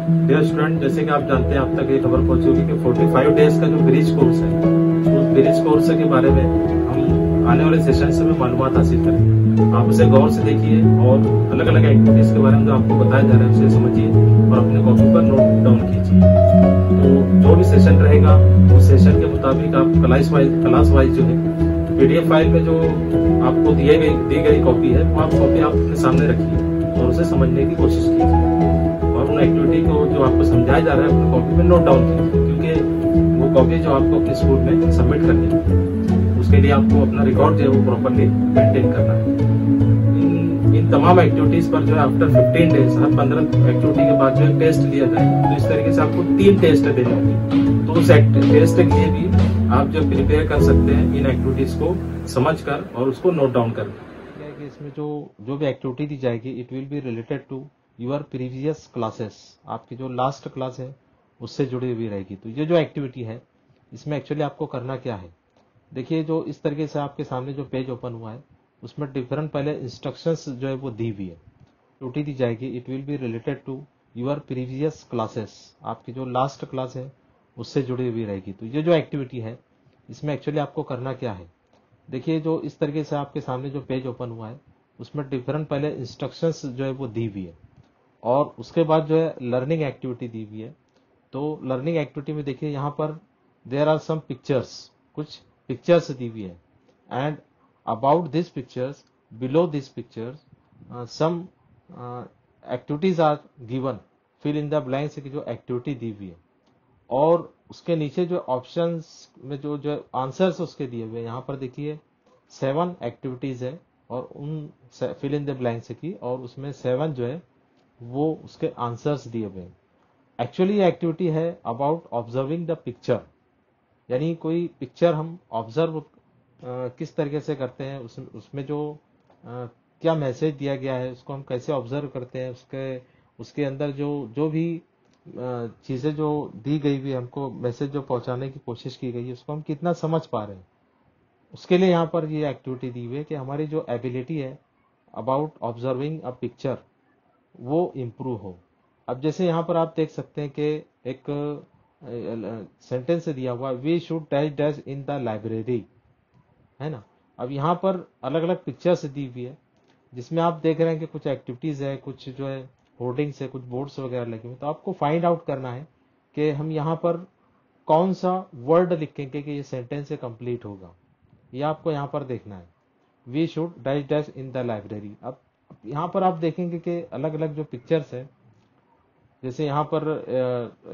Dear student, जैसे कि आप जानते हैं, अब तक ये खबर पहुंची होगी कि 45 डेज का जो ब्रिज कोर्स है, उस ब्रिज कोर्स के बारे में हम आने वाले सेशन में मालूमात हासिल करेंगे। आप उसे गौर से देखिए और अलग अलग एक्टिविटीज के बारे में जो आपको बताया जा रहा है उसे समझिए और अपने कॉपी पर नोट डाउन कीजिए। तो जो भी सेशन रहेगा उस सेशन के मुताबिक आप क्लास वाइज जो है PDF फाइल में जो आपको दी गई कॉपी है, वो आप कॉपी आप अपने सामने रखिए और उसे समझने की कोशिश कीजिए और उन एक्टिविटी को जो आपको समझाया जा रहा है अपनी कॉपी में नोट डाउन कीजिए, क्योंकि वो कॉपी जो आपको अपने स्कूल में सबमिट करनी है, उसके लिए आपको अपना रिकॉर्ड जो है वो प्रॉपरली मेंटेन करना है। इन तमाम एक्टिविटीज पर जो है आफ्टर 15 डेज, हर 15 एक्टिविटी के बाद जो है टेस्ट लिया जाए। तो इस तरीके से आपको 3 टेस्ट देने होंगे। तो उस टेस्ट के लिए भी आप जो प्रिपेयर कर सकते हैं इन एक्टिविटीज को समझकर और उसको नोट डाउन करके। इसमें जो भी एक्टिविटी दी जाएगी it will be related to your previous classes, आपकी जो लास्ट क्लास है उससे जुड़ी हुई रहेगी। तो ये जो एक्टिविटी है इसमें एक्चुअली आपको करना क्या है, देखिए जो इस तरीके से आपके सामने जो पेज ओपन हुआ है उसमें डिफरेंट पहले इंस्ट्रक्शंस जो है वो दी हुई है, एक्टिविटी दी जाएगी। It will be related to your previous classes, आपकी जो लास्ट क्लास है उससे जुड़ी हुई रहेगी। तो ये जो एक्टिविटी है इसमें एक्चुअली आपको करना क्या है, देखिए जो इस तरीके से आपके सामने जो पेज ओपन हुआ है उसमें डिफरेंट पहले इंस्ट्रक्शंस जो है वो दी हुई है और उसके बाद जो है लर्निंग एक्टिविटी दी हुई है। तो लर्निंग एक्टिविटी में देखिए यहाँ पर देयर आर सम पिक्चर्स, कुछ पिक्चर्स दी हुई है and about this pictures, below this pictures some activities are given, fill in the blanks की जो एक्टिविटी दी हुई है और उसके नीचे जो ऑप्शंस में जो आंसर्स उसके दिए हुए हैं, यहाँ पर देखिए 7 एक्टिविटीज है और उन फिल इन द ब्लैंक्स की और उसमें 7 जो है वो उसके आंसर्स दिए हुए हैं। एक्चुअली ये एक्टिविटी है अबाउट ऑब्जर्विंग द पिक्चर, यानी कोई पिक्चर हम ऑब्जर्व किस तरीके से करते हैं, उसमें जो क्या मैसेज दिया गया है उसको हम कैसे ऑब्जर्व करते हैं, उसके अंदर जो भी चीजें जो दी गई हुई हमको मैसेज जो पहुंचाने की कोशिश की गई है उसको हम कितना समझ पा रहे हैं, उसके लिए यहाँ पर ये एक्टिविटी दी हुई है कि हमारी जो एबिलिटी है अबाउट ऑब्जर्विंग अ पिक्चर वो इम्प्रूव हो। अब जैसे यहाँ पर आप देख सकते हैं कि एक सेंटेंस दिया हुआ we should dash dash in the library, है ना। अब यहाँ पर अलग अलग पिक्चर्स दी हुई है जिसमें आप देख रहे हैं कि कुछ एक्टिविटीज है, कुछ जो है होर्डिंग्स है, कुछ बोर्ड्स वगैरह लगे हुए। तो आपको फाइंड आउट करना है कि हम यहाँ पर कौन सा वर्ड लिखेंगे कि ये सेंटेंस से कंप्लीट होगा, ये आपको यहाँ पर देखना है। We should dash dash in the library. अब यहाँ पर आप देखेंगे कि अलग अलग जो पिक्चर्स है, जैसे यहाँ पर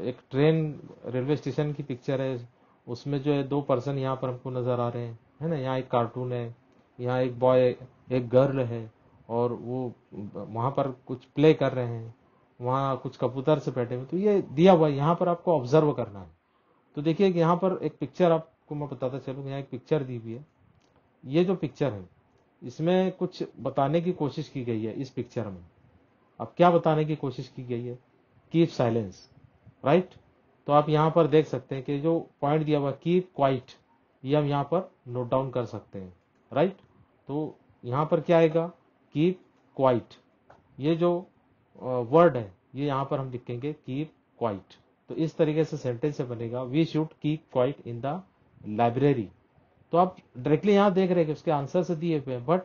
एक ट्रेन रेलवे स्टेशन की पिक्चर है, उसमें जो है 2 पर्सन यहाँ पर हमको नजर आ रहे हैं, है ना। यहाँ एक कार्टून है, यहाँ एक बॉय एक गर्ल है और वो वहां पर कुछ प्ले कर रहे हैं, वहाँ कुछ कबूतर से बैठे हुए। तो ये दिया हुआ है, यहाँ पर आपको ऑब्जर्व करना है। तो देखिए कि यहाँ पर एक पिक्चर आपको मैं बताता चलूँ, यहाँ एक पिक्चर दी हुई है। ये जो पिक्चर है इसमें कुछ बताने की कोशिश की गई है इस पिक्चर में। अब क्या बताने की कोशिश की गई है, कीप साइलेंस, राइट। तो आप यहाँ पर देख सकते हैं कि जो पॉइंट दिया हुआ कीप क्वाइट, ये हम यहाँ पर नोट डाउन कर सकते हैं, राइट। तो यहाँ पर क्या आएगा, कीप क्वाइट, ये जो वर्ड है ये यहाँ पर हम लिखेंगे कीप क्वाइट। तो इस तरीके से सेंटेंस से बनेगा we should keep quiet in the library. तो आप डायरेक्टली यहाँ देख रहे हैं कि उसके आंसर से दिए हुए हैं, बट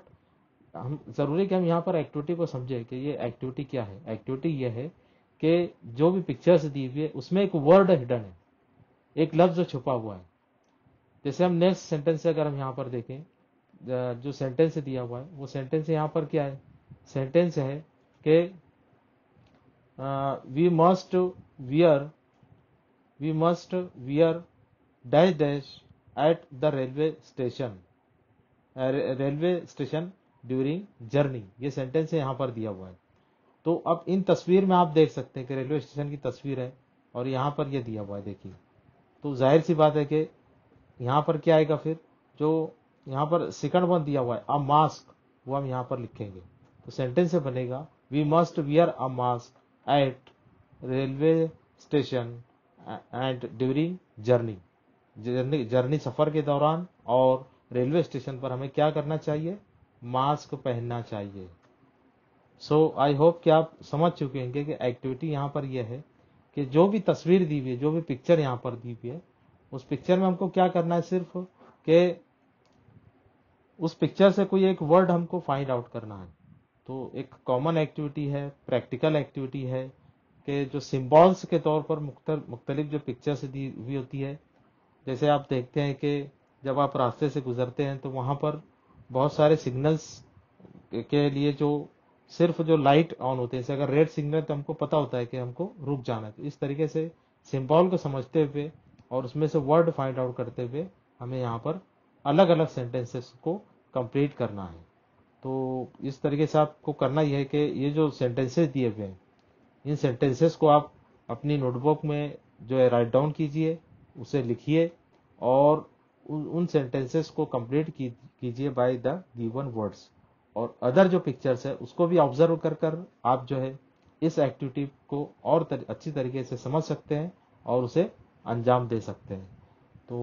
हम जरूरी कि हम यहाँ पर एक्टिविटी को समझे कि ये एक्टिविटी क्या है। एक्टिविटी ये है कि जो भी पिक्चर्स दी हुई है उसमें एक वर्ड हिडन है, एक लफ्ज छुपा हुआ है। जैसे हम नेक्स्ट सेंटेंस से अगर हम यहाँ पर देखें, जो सेंटेंस दिया हुआ है वो सेंटेंस यहाँ पर क्या है, सेंटेंस है कि we must wear dash dash at the railway station during journey. ये सेंटेंस यहाँ पर दिया हुआ है। तो अब इन तस्वीर में आप देख सकते हैं कि रेलवे स्टेशन की तस्वीर है और यहाँ पर यह दिया हुआ है, देखिए। तो जाहिर सी बात है कि यहाँ पर क्या आएगा, फिर जो यहाँ पर सेकंड वन दिया हुआ है अ मास्क, वो हम यहाँ पर लिखेंगे। तो सेंटेंस से बनेगा we must wear a mask at railway station and during journey सफर के दौरान और रेलवे स्टेशन पर हमें क्या करना चाहिए, मास्क पहनना चाहिए। सो आई होप कि आप समझ चुके होंगे कि एक्टिविटी यहाँ पर यह है कि जो भी तस्वीर दी हुई है, जो भी पिक्चर यहाँ पर दी हुई है, उस पिक्चर में हमको क्या करना है, सिर्फ कि उस पिक्चर से कोई एक वर्ड हमको फाइंड आउट करना है। तो एक कॉमन एक्टिविटी है, प्रैक्टिकल एक्टिविटी है कि जो सिंबल्स के तौर पर मुख्तलिफ जो पिक्चर्स दी हुई होती है, जैसे आप देखते हैं कि जब आप रास्ते से गुजरते हैं तो वहां पर बहुत सारे सिग्नल्स के लिए जो सिर्फ जो लाइट ऑन होते हैं, जैसे अगर रेड सिग्नल तो हमको पता होता है कि हमको रुक जाना है। तो इस तरीके से सिंबल को समझते हुए और उसमें से वर्ड फाइंड आउट करते हुए हमें यहाँ पर अलग अलग सेंटेंसेस को कंप्लीट करना है। तो इस तरीके से आपको करना यह है कि ये जो सेंटेंसेस दिए हुए हैं, इन सेंटेंसेस को आप अपनी नोटबुक में जो है राइट डाउन कीजिए, उसे लिखिए और उन सेंटेंसेस को कंप्लीट कीजिए बाय द गिवन वर्ड्स। और अदर जो पिक्चर्स है उसको भी ऑब्जर्व कर आप जो है इस एक्टिविटी को और अच्छी तरीके से समझ सकते हैं और उसे अंजाम दे सकते हैं। तो